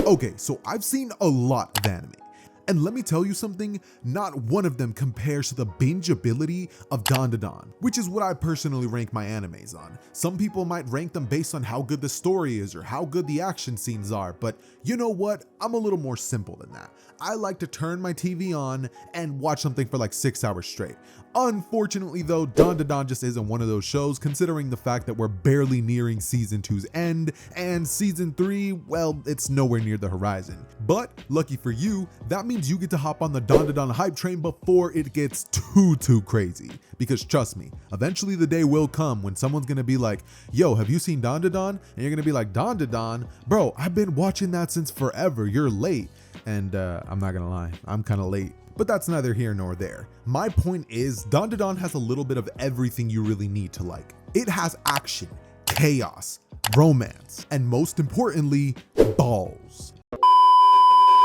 Okay, so I've seen a lot of anime. And let me tell you something, not one of them compares to the binge ability of Dandadan, which is what I personally rank my animes on. Some people might rank them based on how good the story is or how good the action scenes are, but you know what? I'm a little more simple than that. I like to turn my TV on and watch something for like 6 hours straight. Unfortunately though, Dandadan just isn't one of those shows, considering the fact that we're barely nearing season 2's end, and season 3, well, it's nowhere near the horizon. But lucky for you, that means you get to hop on the Dandadan hype train before it gets too crazy. Because trust me, eventually the day will come when someone's gonna be like, yo, have you seen Dandadan? And you're gonna be like, Dandadan? Bro, I've been watching that since forever, you're late. And I'm not gonna lie, I'm kinda late. But that's neither here nor there. My point is, Dandadan has a little bit of everything you really need to like. It has action, chaos, romance, and most importantly, balls.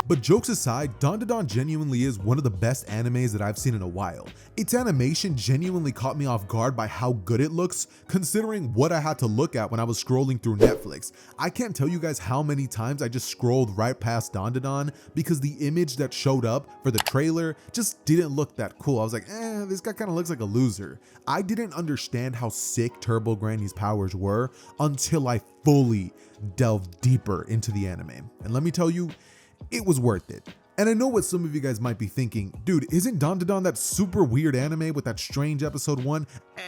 But jokes aside, Dandadan genuinely is one of the best animes that I've seen in a while. Its animation genuinely caught me off guard by how good it looks, considering what I had to look at when I was scrolling through Netflix. I can't tell you guys how many times I just scrolled right past Dandadan because the image that showed up for the trailer just didn't look that cool. I was like, this guy kind of looks like a loser. I didn't understand how sick Turbo Granny's powers were until I fully delved deeper into the anime. And let me tell you, it was worth it. And I know what some of you guys might be thinking, dude, isn't Dandadan that super weird anime with that strange episode 1?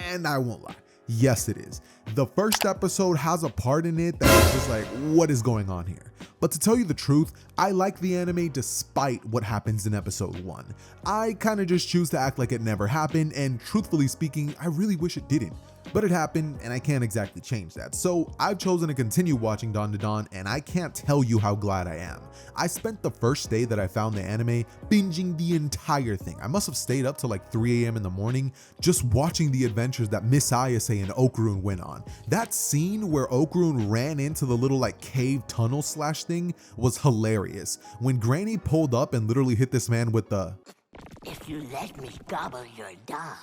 And I won't lie, yes it is. The first episode has a part in it that is just like, what is going on here? But to tell you the truth, I like the anime despite what happens in episode 1. I kind of just choose to act like it never happened, and truthfully speaking, I really wish it didn't. But it happened, and I can't exactly change that. So I've chosen to continue watching Dandadan, and I can't tell you how glad I am. I spent the first day that I found the anime binging the entire thing. I must have stayed up till like 3 a.m. in the morning just watching the adventures that Miss Ayase and Okurun went on. That scene where Okurun ran into the little like cave tunnel slash thing was hilarious. When Granny pulled up and literally hit this man with the "If you let me gobble your dung."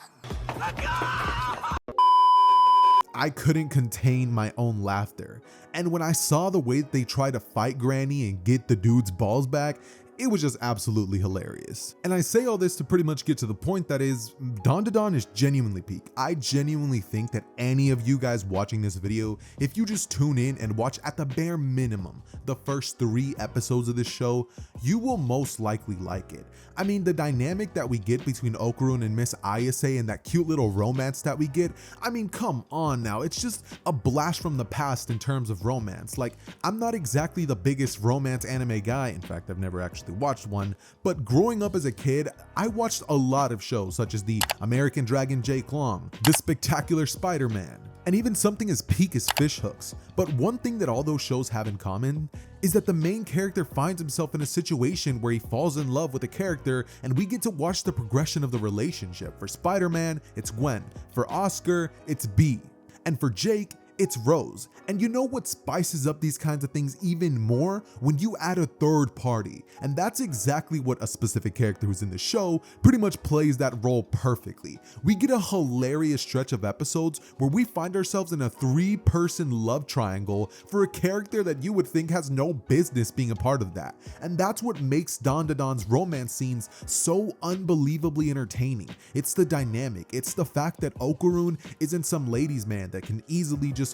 I couldn't contain my own laughter. And when I saw the way that they tried to fight Granny and get the dude's balls back, it was just absolutely hilarious. And I say all this to pretty much get to the point that is, Dandadan is genuinely peak. I genuinely think that any of you guys watching this video, if you just tune in and watch at the bare minimum the first 3 episodes of this show, you will most likely like it. I mean, the dynamic that we get between Okurun and Miss Ayase and that cute little romance that we get, I mean, come on now, it's just a blast from the past in terms of romance. Like, I'm not exactly the biggest romance anime guy, in fact, I've never actually watched one, but growing up as a kid, I watched a lot of shows such as the American Dragon Jake Long, The Spectacular Spider-Man, and even something as peak as Fish Hooks. But one thing that all those shows have in common is that the main character finds himself in a situation where he falls in love with a character, and we get to watch the progression of the relationship. For Spider-Man, it's Gwen. For Oscar, it's Bee. And for Jake, it's Rose. And you know what spices up these kinds of things even more? When you add a third party. And that's exactly what a specific character who's in the show pretty much plays that role perfectly. We get a hilarious stretch of episodes where we find ourselves in a 3-person love triangle for a character that you would think has no business being a part of that. And that's what makes Dandadan's romance scenes so unbelievably entertaining. It's the dynamic. It's the fact that Okurun isn't some ladies' man that can easily just,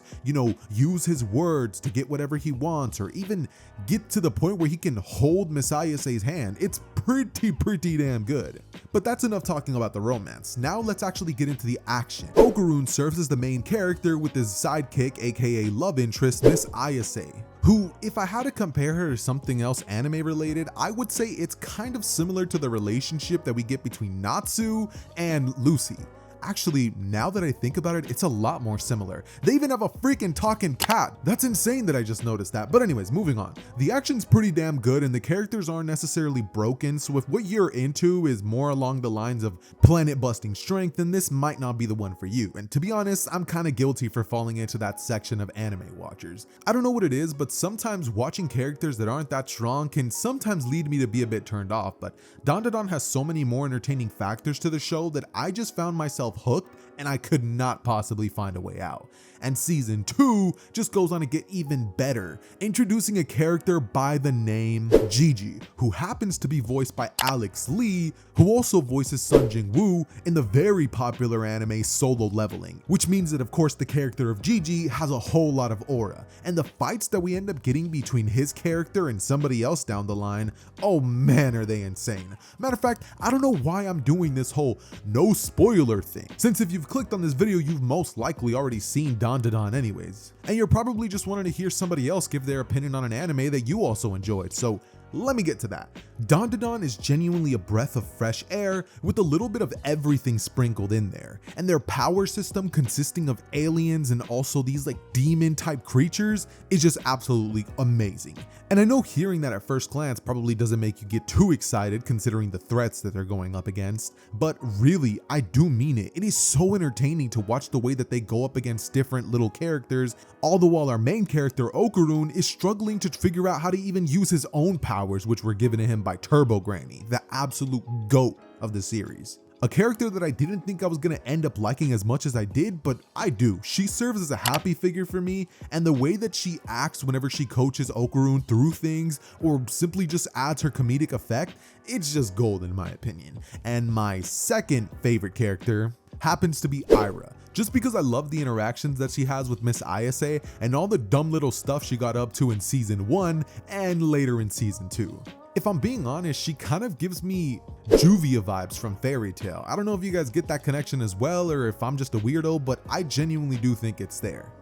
use his words to get whatever he wants, or even get to the point where he can hold Miss Ayase's hand. It's pretty damn good. But that's enough talking about the romance. Now let's actually get into the action. Okurun serves as the main character with his sidekick, aka love interest, Miss Ayase, who, if I had to compare her to something else anime related, I would say it's kind of similar to the relationship that we get between Natsu and Lucy. Actually, now that I think about it, it's a lot more similar. They even have a freaking talking cat. That's insane that I just noticed that. But anyways, moving on. The action's pretty damn good and the characters aren't necessarily broken, so if what you're into is more along the lines of planet busting strength, then this might not be the one for you. And to be honest, I'm kind of guilty for falling into that section of anime watchers. I don't know what it is, but sometimes watching characters that aren't that strong can sometimes lead me to be a bit turned off, but Dandadan has so many more entertaining factors to the show that I just found myself hooked and I could not possibly find a way out. And season 2 just goes on to get even better, introducing a character by the name Gigi, who happens to be voiced by Alex Lee, who also voices Sun Jing Woo in the very popular anime Solo Leveling, which means that of course the character of Gigi has a whole lot of aura, and the fights that we end up getting between his character and somebody else down the line, oh man are they insane. Matter of fact, I don't know why I'm doing this whole no spoiler thing, since if you've clicked on this video you've most likely already seen Dandadan anyways, and you're probably just wanting to hear somebody else give their opinion on an anime that you also enjoyed, so let me get to that. Dandadan is genuinely a breath of fresh air with a little bit of everything sprinkled in there, and their power system consisting of aliens and also these like demon type creatures is just absolutely amazing. And I know hearing that at first glance probably doesn't make you get too excited considering the threats that they're going up against, but really I do mean it. It is so entertaining to watch the way that they go up against different little characters, all the while our main character Okarun is struggling to figure out how to even use his own powers, which were given to him by Turbo Granny, the absolute GOAT of the series. A character that I didn't think I was going to end up liking as much as I did, but I do. She serves as a happy figure for me, and the way that she acts whenever she coaches Okarun through things or simply just adds her comedic effect, it's just gold in my opinion. And my second favorite character happens to be Ira, just because I love the interactions that she has with Miss Ayase and all the dumb little stuff she got up to in season 1 and later in season 2. If I'm being honest, she kind of gives me Juvia vibes from Fairy Tail. I don't know if you guys get that connection as well or if I'm just a weirdo, but I genuinely do think it's there.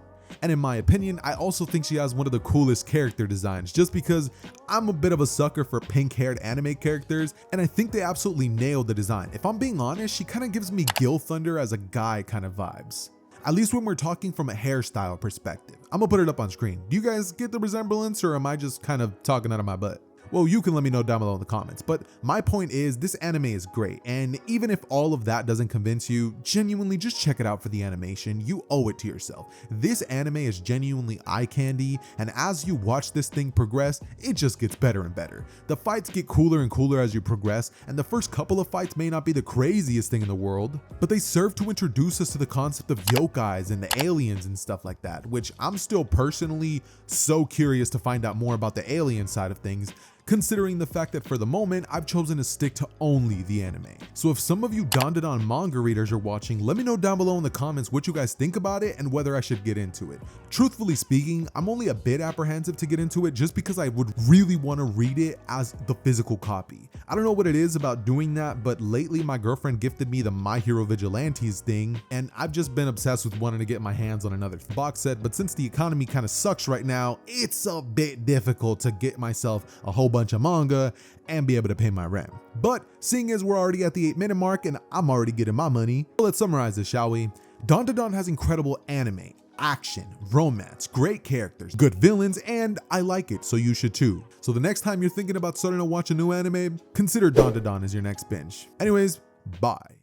And in my opinion, I also think she has one of the coolest character designs, just because I'm a bit of a sucker for pink-haired anime characters, and I think they absolutely nailed the design. If I'm being honest, she kind of gives me Gil Thunder as a guy kind of vibes. At least when we're talking from a hairstyle perspective. I'm gonna put it up on screen. Do you guys get the resemblance, or am I just kind of talking out of my butt? Well, you can let me know down below in the comments, but my point is this anime is great, and even if all of that doesn't convince you, genuinely just check it out for the animation. You owe it to yourself. This anime is genuinely eye candy, and as you watch this thing progress, it just gets better and better. The fights get cooler and cooler as you progress, and the first couple of fights may not be the craziest thing in the world, but they serve to introduce us to the concept of yokais and the aliens and stuff like that, which I'm still personally so curious to find out more about the alien side of things, considering the fact that for the moment, I've chosen to stick to only the anime. So if some of you Dandadan manga readers are watching, let me know down below in the comments what you guys think about it and whether I should get into it. Truthfully speaking, I'm only a bit apprehensive to get into it just because I would really want to read it as the physical copy. I don't know what it is about doing that, but lately my girlfriend gifted me the My Hero Vigilantes thing, and I've just been obsessed with wanting to get my hands on another box set, but since the economy kind of sucks right now, it's a bit difficult to get myself a whole bunch of manga and be able to pay my rent. But seeing as we're already at the 8-minute mark and I'm already getting my money, let's summarize this, shall we? Dandadan has incredible anime, action, romance, great characters, good villains, and I like it, so you should too. So the next time you're thinking about starting to watch a new anime, consider Dandadan as your next binge. Anyways, bye.